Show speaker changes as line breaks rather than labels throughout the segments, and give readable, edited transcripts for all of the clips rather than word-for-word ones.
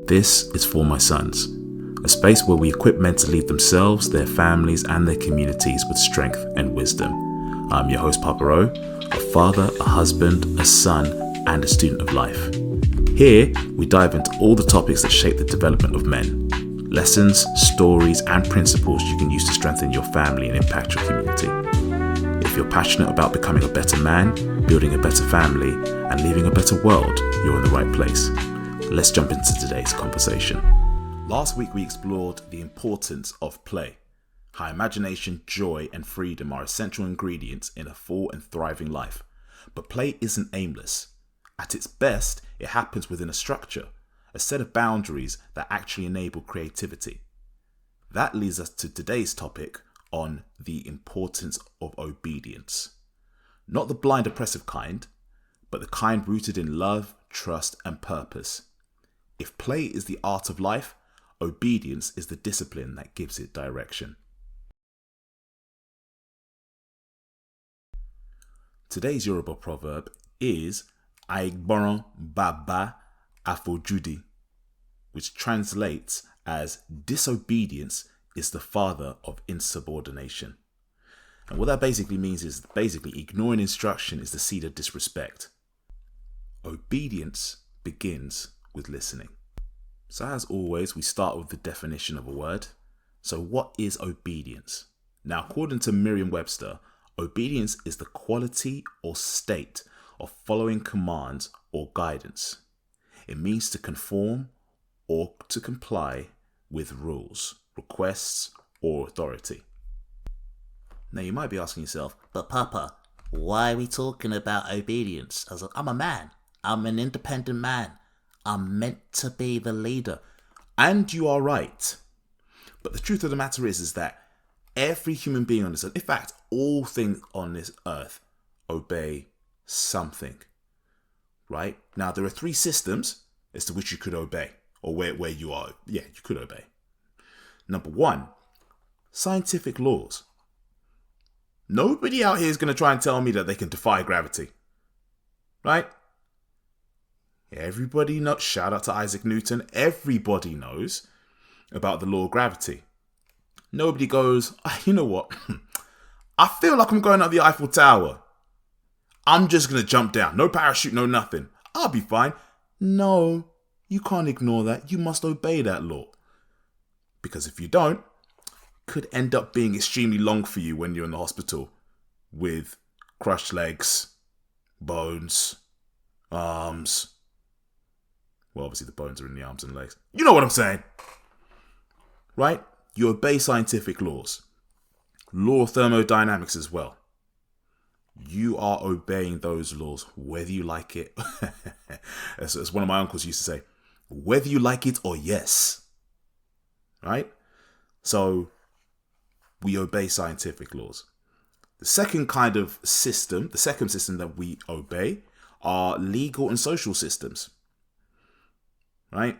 This is For My Sons, a space where we equip men to lead themselves, their families, and their communities with strength and wisdom. I'm your host, Papa O, a father, a husband, a son, and a student of life. Here, we dive into all the topics that shape the development of men. Lessons, stories, and principles you can use to strengthen your family and impact your community. If you're passionate about becoming a better man, building a better family, and leaving a better world, you're in the right place. Let's jump into today's conversation. Last week we explored the importance of play, how imagination, joy, and freedom are essential ingredients in a full and thriving life. But play isn't aimless. At its best, it happens within a structure, a set of boundaries that actually enable creativity. That leads us to today's topic on the importance of obedience. Not the blind oppressive kind, but the kind rooted in love, trust, and purpose. If play is the art of life, obedience is the discipline that gives it direction. Today's Yoruba proverb is Aigboran Baba Afojudi, which translates as disobedience is the father of insubordination. And what that basically means is ignoring instruction is the seed of disrespect. Obedience begins with listening. So as always, we start with the definition of a word. So what is obedience? Now, according to Merriam-Webster, obedience is the quality or state of following commands or guidance. It means to conform or to comply with rules, requests, or authority. Now, you might be asking yourself,
But Papa, why are we talking about obedience? I'm a man. I'm an independent man. I'm meant to be the leader.
and you are right. But the truth of the matter is that every human being on this earth, in fact, all things on this earth, obey something. Right? Now, there are three systems as to which you could obey, or where you are. Yeah, you could obey. Number one, scientific laws. Nobody out here is going to try and tell me that they can defy gravity. Right? Everybody knows, shout out to Isaac Newton, everybody knows about the law of gravity. Nobody goes, you know what? I feel like I'm going up the Eiffel Tower. I'm just going to jump down. No parachute, no nothing. I'll be fine. No, you can't ignore that. You must obey that law. Because if you don't, it could end up being extremely long for you when you're in the hospital with crushed legs, bones, arms. Well, obviously the bones are in the arms and legs. You know what I'm saying. Right? You obey scientific laws. Law of thermodynamics as well. You are obeying those laws, whether you like it. As one of my uncles used to say, whether you like it or yes. Right? So, we obey scientific laws. The second kind of system, the second system that we obey are legal and social systems. Right?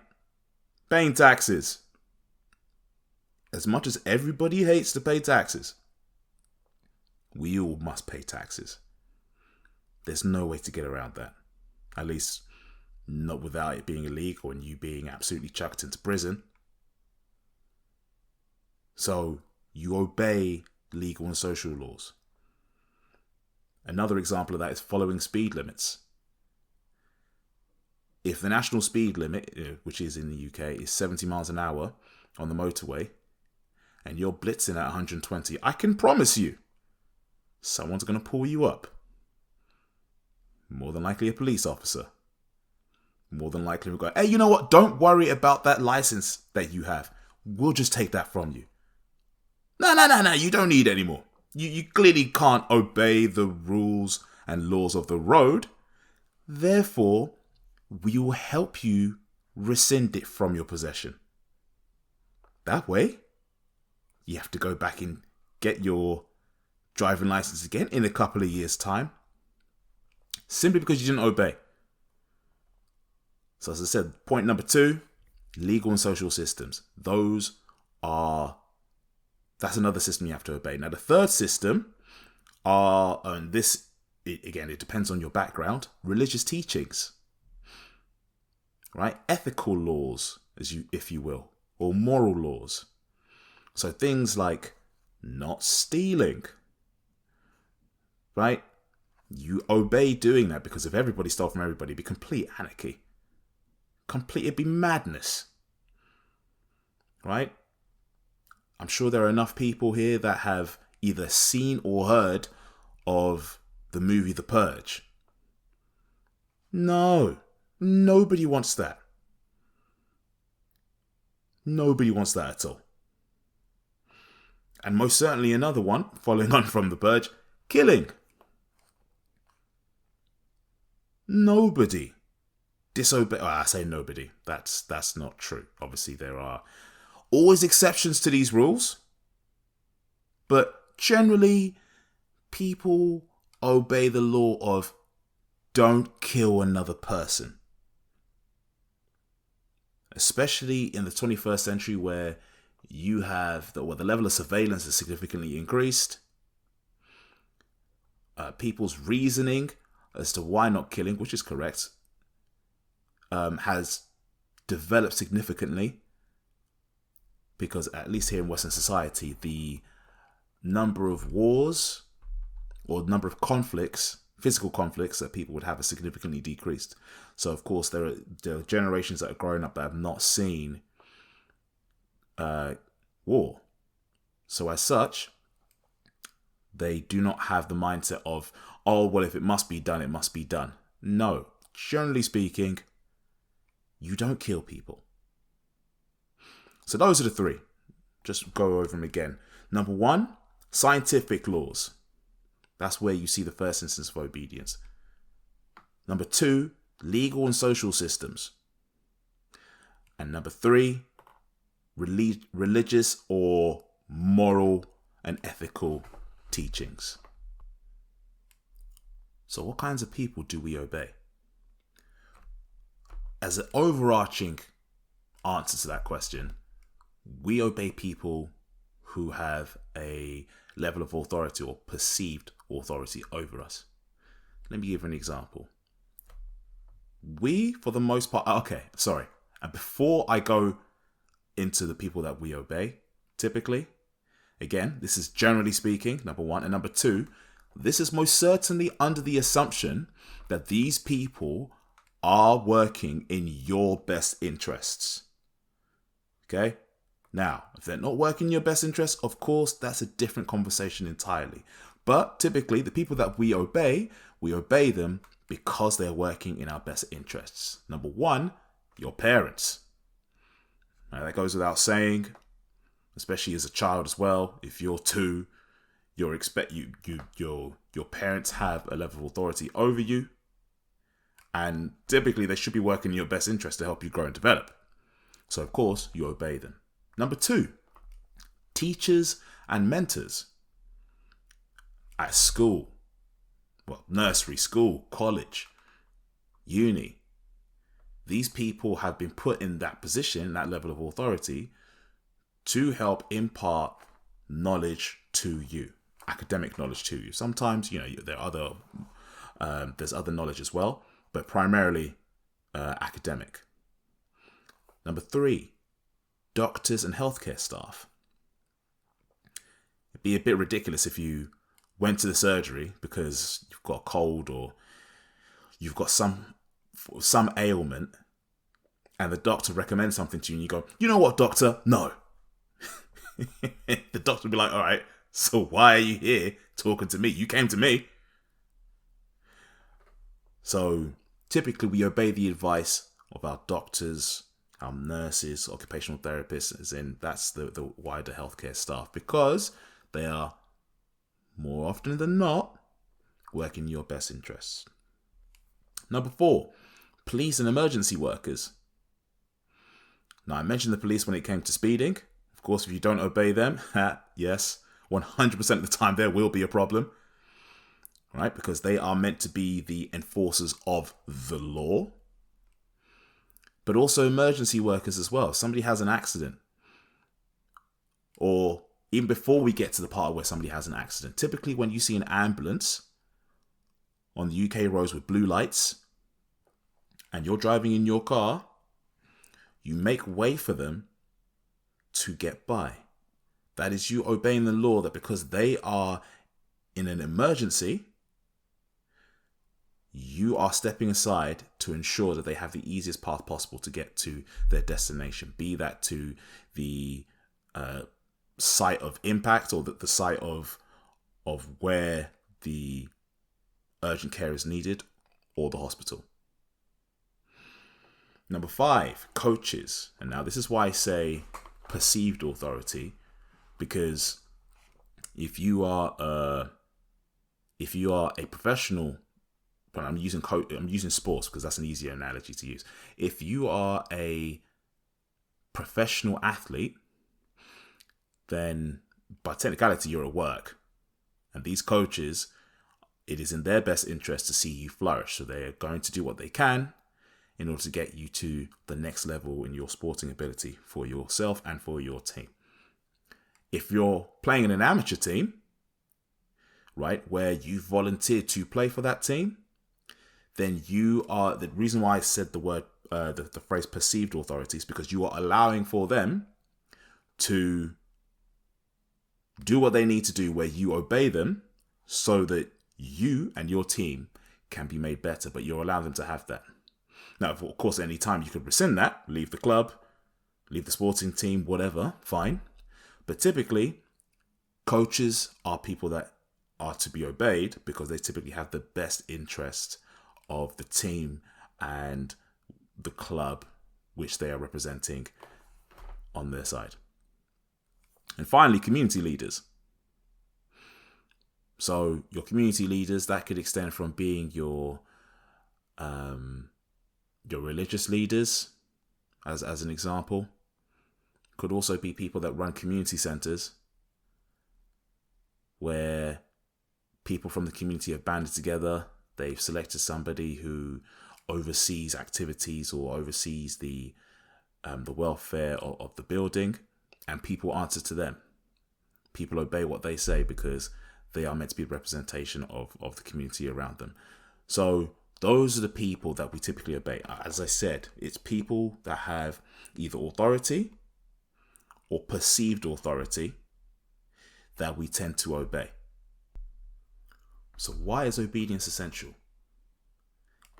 Paying taxes. As much as everybody hates to pay taxes, we all must pay taxes. There's no way to get around that. At least not without it being illegal and you being absolutely chucked into prison. So you obey legal and social laws. Another example of that is following speed limits. If the national speed limit, which is in the UK, is 70 miles an hour on the motorway, and you're blitzing at 120, I can promise you, someone's going to pull you up. More than likely a police officer. More than likely we'll go, hey, you know what? Don't worry about that license that you have. We'll just take that from you. No, you don't need it anymore. You clearly can't obey the rules and laws of the road. Therefore, we will help you rescind it from your possession. That way, you have to go back and get your driving license again in a couple of years' time, simply because you didn't obey. So as I said, point number two, legal and social systems. That's another system you have to obey. Now the third system are, and this, it depends on your background, religious teachings. Right? Ethical laws if you will, or moral laws. So things like not stealing, right? You obey doing that, because if everybody stole from everybody, it'd be complete anarchy. It'd be madness, right? I'm sure there are enough people here that have either seen or heard of the movie The Purge. No, nobody wants that. Nobody wants that at all. And most certainly another one, following on from The Purge, killing. Nobody disobey. I say nobody. That's not true. Obviously, there are always exceptions to these rules, but generally, people obey the law of don't kill another person. Especially in the 21st century, where you have the level of surveillance is significantly increased. People's reasoning as to why not killing, which is correct, has developed significantly, because at least here in Western society, the number of wars or number of conflicts, physical conflicts that people would have, is significantly decreased. So of course there are generations that are growing up that have not seen war. So as such, they do not have the mindset of, oh, well, if it must be done, it must be done. No, generally speaking, you don't kill people. So those are the three. Just go over them again. Number one, scientific laws. That's where you see the first instance of obedience. Number two, legal and social systems. And number three, religious or moral and ethical teachings. So what kinds of people do we obey? As an overarching answer to that question, we obey people who have a level of authority or perceived authority over us. Let me give you an example. We, for the most part, and before I go into the people that we obey, typically, again, this is generally speaking, number one, and number two, this is most certainly under the assumption that these people are working in your best interests. Okay? Now, if they're not working in your best interests, of course, that's a different conversation entirely. But typically, the people that we obey them because they're working in our best interests. Number one, your parents. Now, that goes without saying, especially as a child as well. If you're two, your parents have a level of authority over you, and typically they should be working in your best interest to help you grow and develop. So of course you obey them. Number two, teachers and mentors at school, nursery, school, college, uni. These people have been put in that position, that level of authority, to help impart knowledge to you, academic knowledge to you. Sometimes, there are there's other knowledge as well, but primarily academic. Number three, doctors and healthcare staff. It'd be a bit ridiculous if you went to the surgery because you've got a cold or you've got some ailment, and the doctor recommends something to you and you go, you know what, doctor? No. The doctor would be like, all right, so why are you here talking to me? You came to me. So typically we obey the advice of our doctors, our nurses, occupational therapists, as in that's the wider healthcare staff, because they are more often than not working in your best interests. Number four, police and emergency workers. Now, I mentioned the police when it came to speeding. Of course, if you don't obey them, yes, 100% of the time there will be a problem, right? Because they are meant to be the enforcers of the law. But also emergency workers as well. If somebody has an accident, or even before we get to the part where somebody has an accident, typically when you see an ambulance on the UK roads with blue lights and you're driving in your car, You make way for them to get by. That is you obeying the law, that because they are in an emergency, you are stepping aside to ensure that they have the easiest path possible to get to their destination, be that to the site of impact or the site of where the urgent care is needed, or the hospital. Number 5, coaches. And now this is why I say perceived authority, because if you are a professional, but I'm using sports because that's an easier analogy to use. If you are a professional athlete, then by technicality you're at work, and these coaches, it is in their best interest to see you flourish. So they are going to do what they can in order to get you to the next level in your sporting ability for yourself and for your team. If you're playing in an amateur team, right, where you volunteered to play for that team, then you are, the reason why I said the word, the phrase perceived authority, is because you are allowing for them to do what they need to do, where you obey them so that you and your team can be made better, but you're allowing them to have that. Now, of course, any time you could rescind that, leave the club, leave the sporting team, whatever, fine. But typically, coaches are people that are to be obeyed because they typically have the best interest of the team and the club which they are representing on their side. And finally, community leaders. So your community leaders, that could extend from being your religious leaders, as an example. Could also be people that run community centers, where people from the community have banded together. They've selected somebody who oversees activities or oversees the welfare of the building, and people answer to them. People obey what they say because they are meant to be a representation of the community around them. So those are the people that we typically obey. As I said, it's people that have either authority or perceived authority that we tend to obey. So why is obedience essential?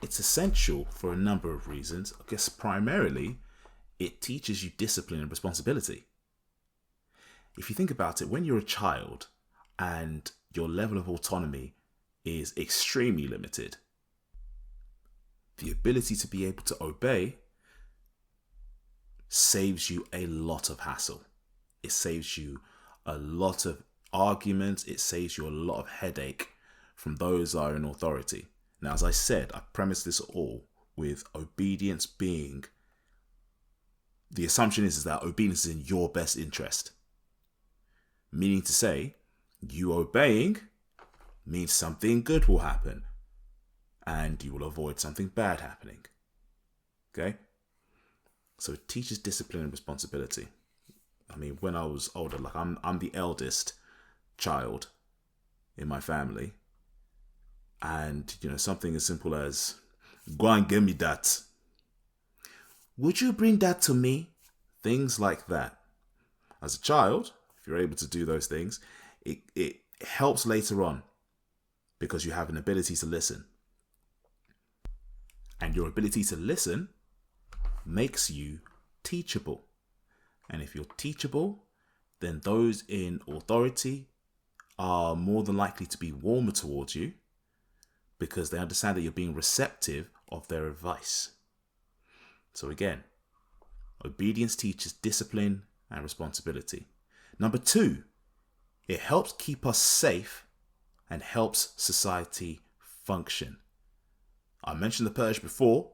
It's essential for a number of reasons. I guess primarily, it teaches you discipline and responsibility. If you think about it, when you're a child and your level of autonomy is extremely limited, the ability to be able to obey saves you a lot of hassle. It saves you a lot of arguments. It saves you a lot of headache from those that are in authority. Now, as I said, I premise this all with obedience being, the assumption is that obedience is in your best interest. Meaning to say, you obeying means something good will happen and you will avoid something bad happening. Okay? So it teaches discipline and responsibility. I mean, when I was older, like I'm the eldest child in my family. And, something as simple as, go and get me that. Would you bring that to me? Things like that. As a child, if you're able to do those things, it helps later on because you have an ability to listen. And your ability to listen makes you teachable. And if you're teachable, then those in authority are more than likely to be warmer towards you because they understand that you're being receptive of their advice. So again, obedience teaches discipline and responsibility. Number 2, it helps keep us safe and helps society function. I mentioned the purge before,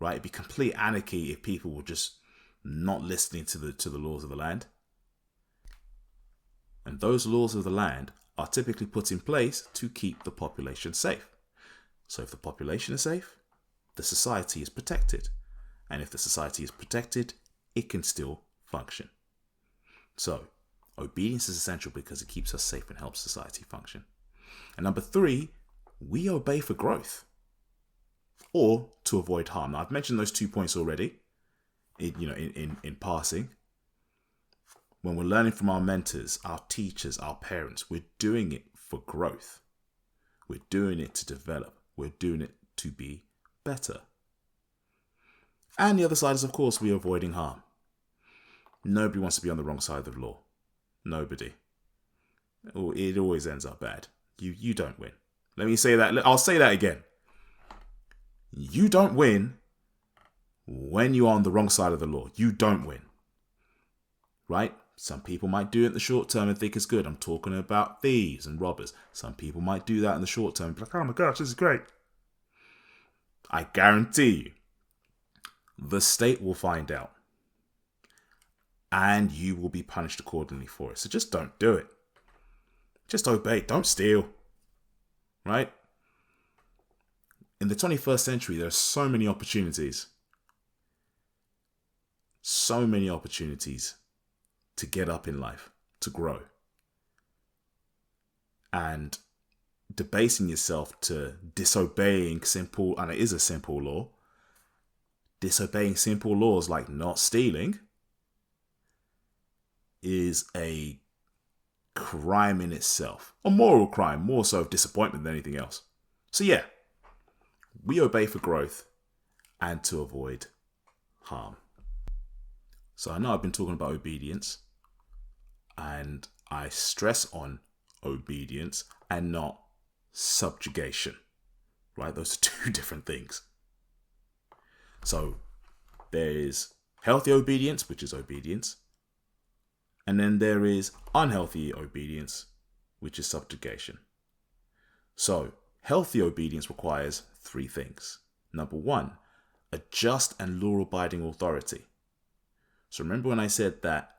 right? It'd be complete anarchy if people were just not listening to the laws of the land. And those laws of the land are typically put in place to keep the population safe. So if the population is safe, the society is protected. And if the society is protected, it can still function. So obedience is essential because it keeps us safe and helps society function. And number 3, we obey for growth or to avoid harm. Now, I've mentioned those 2 points already. in passing. When we're learning from our mentors, our teachers, our parents, we're doing it for growth. We're doing it to develop. We're doing it to be better. And the other side is, of course, we're avoiding harm. Nobody wants to be on the wrong side of the law. Nobody. It always ends up bad. You don't win. Let me say that. I'll say that again. You don't win when you're on the wrong side of the law. You don't win. Right? Some people might do it in the short term and think it's good. I'm talking about thieves and robbers. Some people might do that in the short term and be like, oh my gosh, this is great. I guarantee you, the state will find out. And you will be punished accordingly for it. So just don't do it. Just obey. Don't steal. Right? In the 21st century, there are so many opportunities. So many opportunities to get up in life, to grow. And debasing yourself to disobeying simple, and it is a simple law, disobeying simple laws like not stealing is a crime in itself. A moral crime, more so of disappointment than anything else. So yeah, we obey for growth and to avoid harm. So I know I've been talking about obedience, and I stress on obedience and not subjugation, right? Those are two different things. So there is healthy obedience, which is obedience. And then there is unhealthy obedience, which is subjugation. So healthy obedience requires three things. Number one, a just and law-abiding authority. So remember when I said that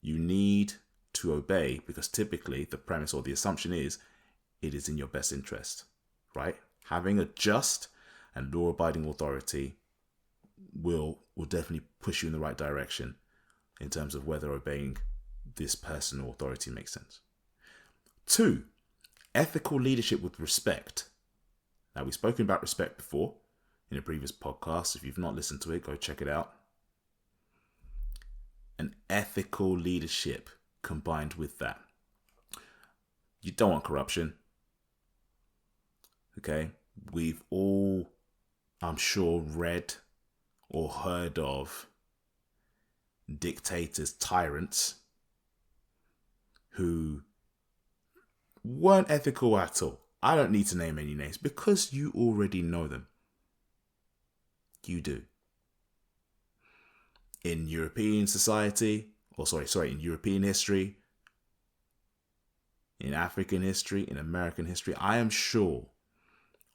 you need to obey because typically the premise or the assumption is it is in your best interest, right? Having a just and law-abiding authority will definitely push you in the right direction in terms of whether obeying this person or authority makes sense. 2, ethical leadership with respect. Now, we've spoken about respect before in a previous podcast. If you've not listened to it, go check it out. An ethical leadership combined with that. You don't want corruption. Okay? We've all, I'm sure, read or heard of dictators, tyrants who weren't ethical at all. I don't need to name any names because you already know them. You do. In European society, in European history, in African history, in American history, I am sure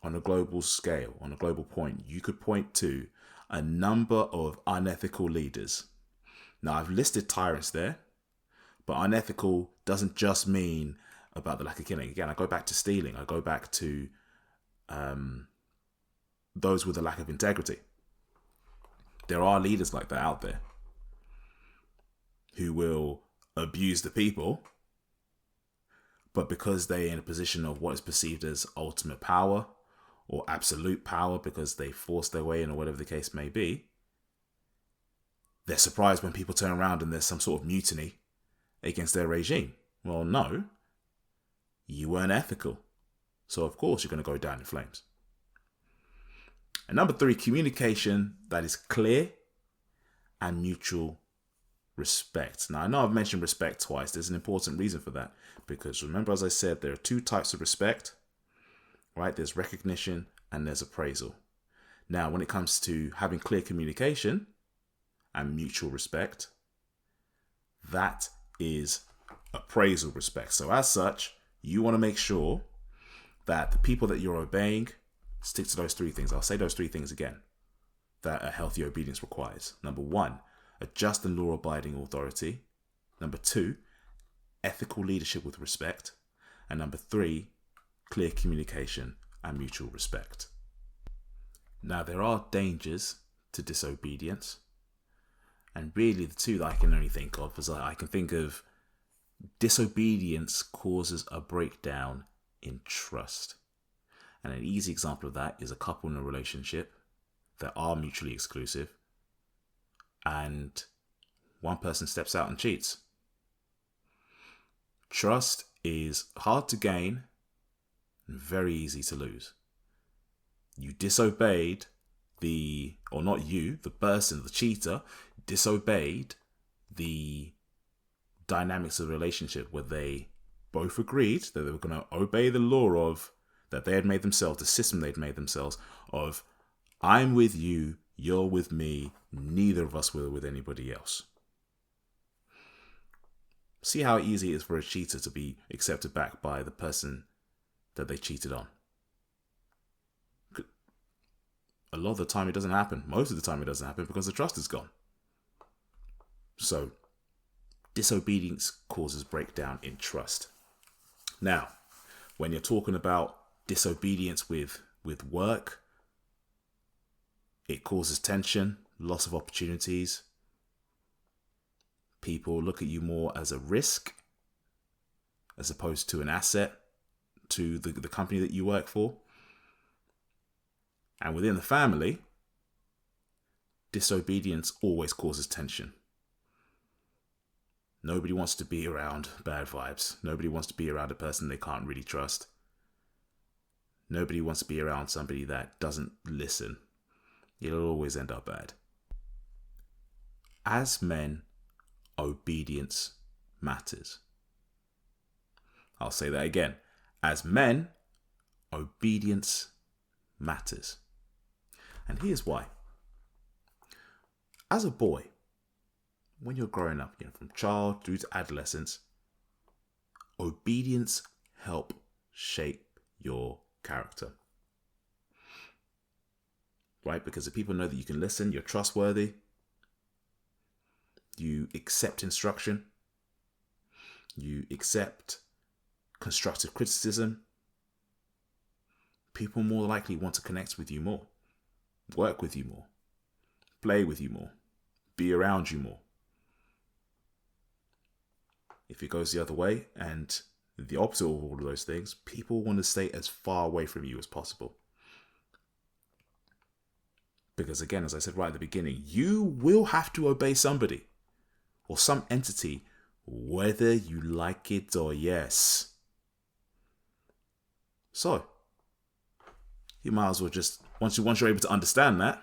on a global scale, on a global point, you could point to a number of unethical leaders. Now, I've listed tyrants there, but unethical doesn't just mean about the lack of killing. Again, I go back to stealing. I go back to those with a lack of integrity. There are leaders like that out there who will abuse the people, but because they're in a position of what is perceived as ultimate power or absolute power because they forced their way in or whatever the case may be, they're surprised when people turn around and there's some sort of mutiny against their regime. Well, no, you weren't ethical. So of course you're going to go down in flames. And number 3, communication that is clear and mutual respect. Now, I know I've mentioned respect twice. There's an important reason for that. Because remember, as I said, there are 2 types of respect, right? There's recognition and there's appraisal. Now, when it comes to having clear communication and mutual respect, that is appraisal respect. So as such, you want to make sure that the people that you're obeying stick to those 3 things. I'll say those 3 things again that a healthy obedience requires. Number 1, a just and law-abiding authority. Number 2, ethical leadership with respect. And number 3, clear communication and mutual respect. Now, there are dangers to disobedience. And really the 2 that I can only think of is I can think of disobedience causes a breakdown in trust. And an easy example of that is a couple in a relationship that are mutually exclusive. and one person steps out and cheats. Trust is hard to gain and very easy to lose. You disobeyed the person, the cheater, disobeyed the dynamics of the relationship where they both agreed that they were going to obey the law of that they had made themselves, the system they'd made themselves of, I'm with you, you're with me, neither of us were with anybody else. See how easy it is for a cheater to be accepted back by the person that they cheated on. A lot of the time it doesn't happen. Most of the time it doesn't happen because the trust is gone. So, disobedience causes breakdown in trust. Now, when you're talking about disobedience with work, it causes tension, loss of opportunities. People look at you more as a risk as opposed to an asset to the company that you work for. And within the family, disobedience always causes tension. Nobody wants to be around bad vibes. Nobody wants to be around a person they can't really trust. Nobody wants to be around somebody that doesn't listen. It'll always end up bad. As men, obedience matters. I'll say that again. As men, obedience matters. And here's why. As a boy, when you're growing up, from child through to adolescence, obedience helps shape your character. Right? Because if people know that you can listen, you're trustworthy, you accept instruction, you accept constructive criticism, people more likely want to connect with you more, work with you more, play with you more, be around you more. If it goes the other way and the opposite of all of those things, people want to stay as far away from you as possible. Because again, as I said right at the beginning, you will have to obey somebody or some entity, whether you like it or yes. So, you might as well just, once you're able to understand that,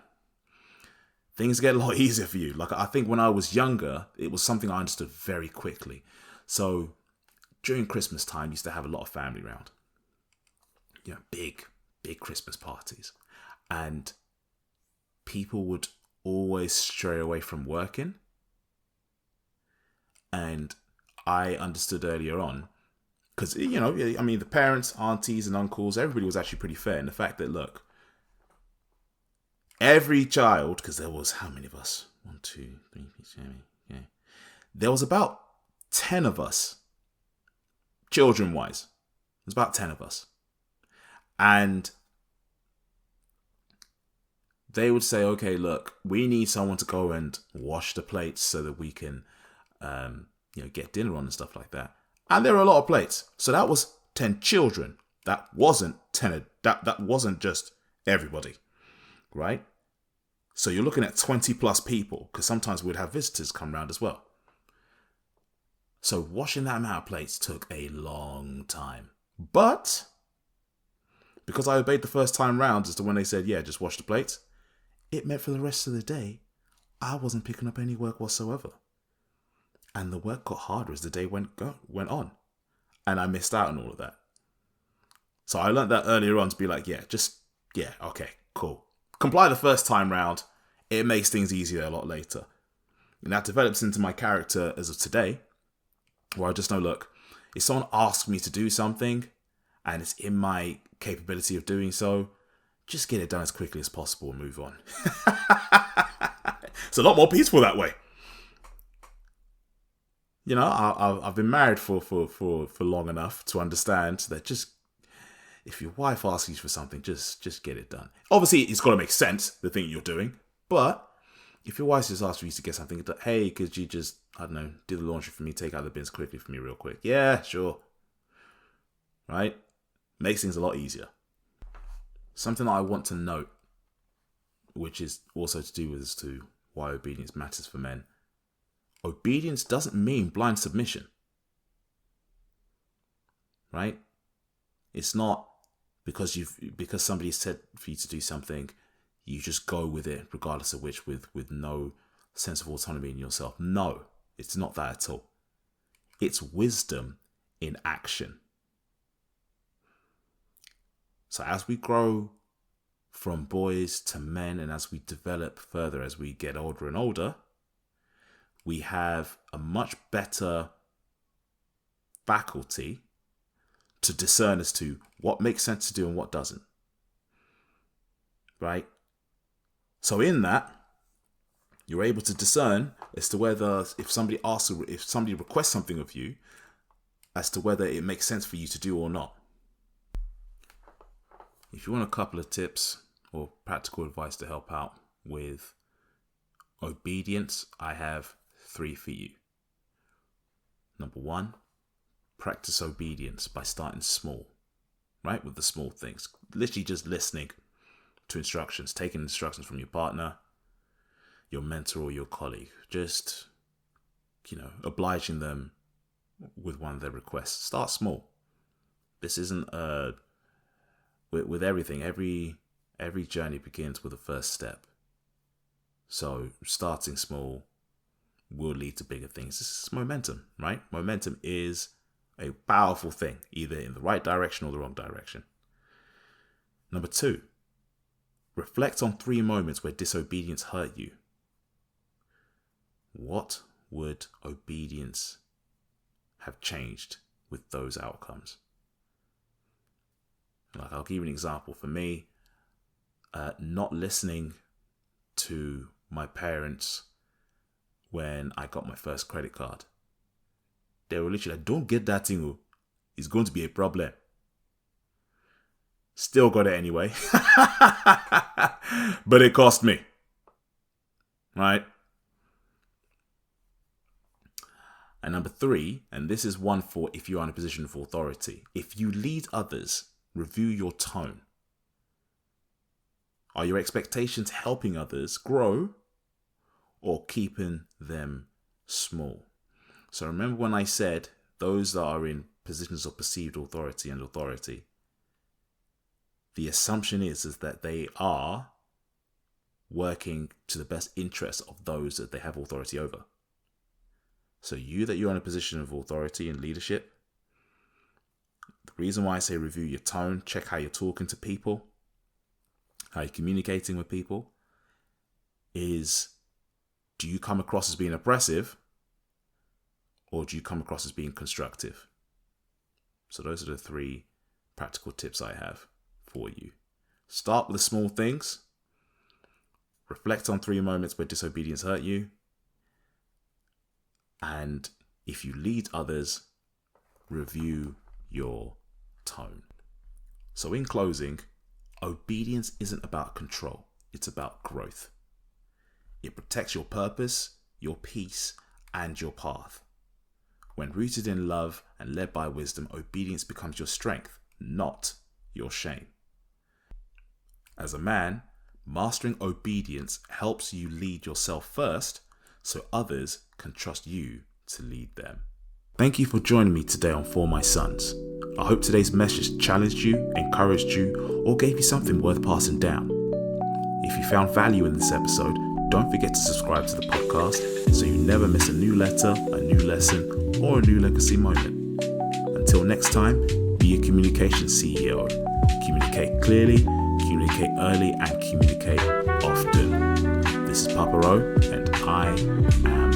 things get a lot easier for you. Like, I think when I was younger, it was something I understood very quickly. So, during Christmas time, I used to have a lot of family around. Big Christmas parties. And people would always stray away from working. And I understood earlier on, because, the parents, aunties and uncles, everybody was actually pretty fair in the fact that, look, every child, because there was how many of us? 1, 2, 3, 4, 7, yeah. There was about 10 of us, children-wise. There's about 10 of us. And they would say, okay, look, we need someone to go and wash the plates so that we can, get dinner on and stuff like that. And there were a lot of plates. So that was 10 children. That wasn't 10. That wasn't just everybody, right? So you're looking at 20 plus people, because sometimes we'd have visitors come round as well. So washing that amount of plates took a long time. But because I obeyed the first time round as to when they said, yeah, just wash the plates, it meant for the rest of the day, I wasn't picking up any work whatsoever. And the work got harder as the day went on. And I missed out on all of that. So I learned that earlier on to be like, okay, cool. Comply the first time round. It makes things easier a lot later. And that develops into my character as of today, where I just know, look, if someone asks me to do something and it's in my capability of doing so, just get it done as quickly as possible and move on. It's a lot more peaceful that way. I've been married for long enough to understand that just if your wife asks you for something, just get it done. Obviously, it's got to make sense, the thing you're doing. But if your wife just asks you to get something, hey, could you just, I don't know, do the laundry for me, take out the bins quickly for me real quick? Yeah, sure. Right? Makes things a lot easier. Something that I want to note, which is also to do with as to why obedience matters for men. Obedience doesn't mean blind submission. Right? It's not because somebody said for you to do something, you just go with it regardless of which, with no sense of autonomy in yourself. No, it's not that at all. It's wisdom in action. So as we grow from boys to men, and as we develop further, as we get older and older, we have a much better faculty to discern as to what makes sense to do and what doesn't. Right? So in that, you're able to discern as to whether, if somebody requests something of you, as to whether it makes sense for you to do or not. If you want a couple of tips or practical advice to help out with obedience, I have 3 for you. Number 1, practice obedience by starting small, right? With the small things. Literally just listening to instructions, taking instructions from your partner, your mentor, or your colleague. Just, obliging them with one of their requests. Start small. This isn't with everything. Every journey begins with a first step. So starting small will lead to bigger things. This is momentum, right? Momentum is a powerful thing, either in the right direction or the wrong direction. Number 2, reflect on 3 moments where disobedience hurt you. What would obedience have changed with those outcomes? Like, I'll give you an example. For me, not listening to my parents when I got my first credit card. They were literally like, don't get that thing. It's going to be a problem. Still got it anyway. But it cost me. Right? And number 3, and this is one for if you are in a position of authority. If you lead others, review your tone. Are your expectations helping others grow or keeping them small? So remember when I said those that are in positions of perceived authority and authority, the assumption is that they are working to the best interest of those that they have authority over. So you're in a position of authority and leadership, the reason why I say review your tone, check how you're talking to people, how you're communicating with people, is do you come across as being oppressive or do you come across as being constructive? So those are the 3 practical tips I have for you. Start with the small things. Reflect on 3 moments where disobedience hurt you. And if you lead others, review your tone. So in closing, obedience isn't about control. It's about growth. It protects your purpose, your peace, and your path. When rooted in love and led by wisdom, obedience becomes your strength, not your shame. As a man, mastering obedience helps you lead yourself first so others can trust you to lead them. Thank you for joining me today on For My Sons. I hope today's message challenged you, encouraged you, or gave you something worth passing down. If you found value in this episode, don't forget to subscribe to the podcast so you never miss a new letter, a new lesson, or a new legacy moment. Until next time, be a communication CEO. Communicate clearly, communicate early, and communicate often. This is Papa Ro, and I am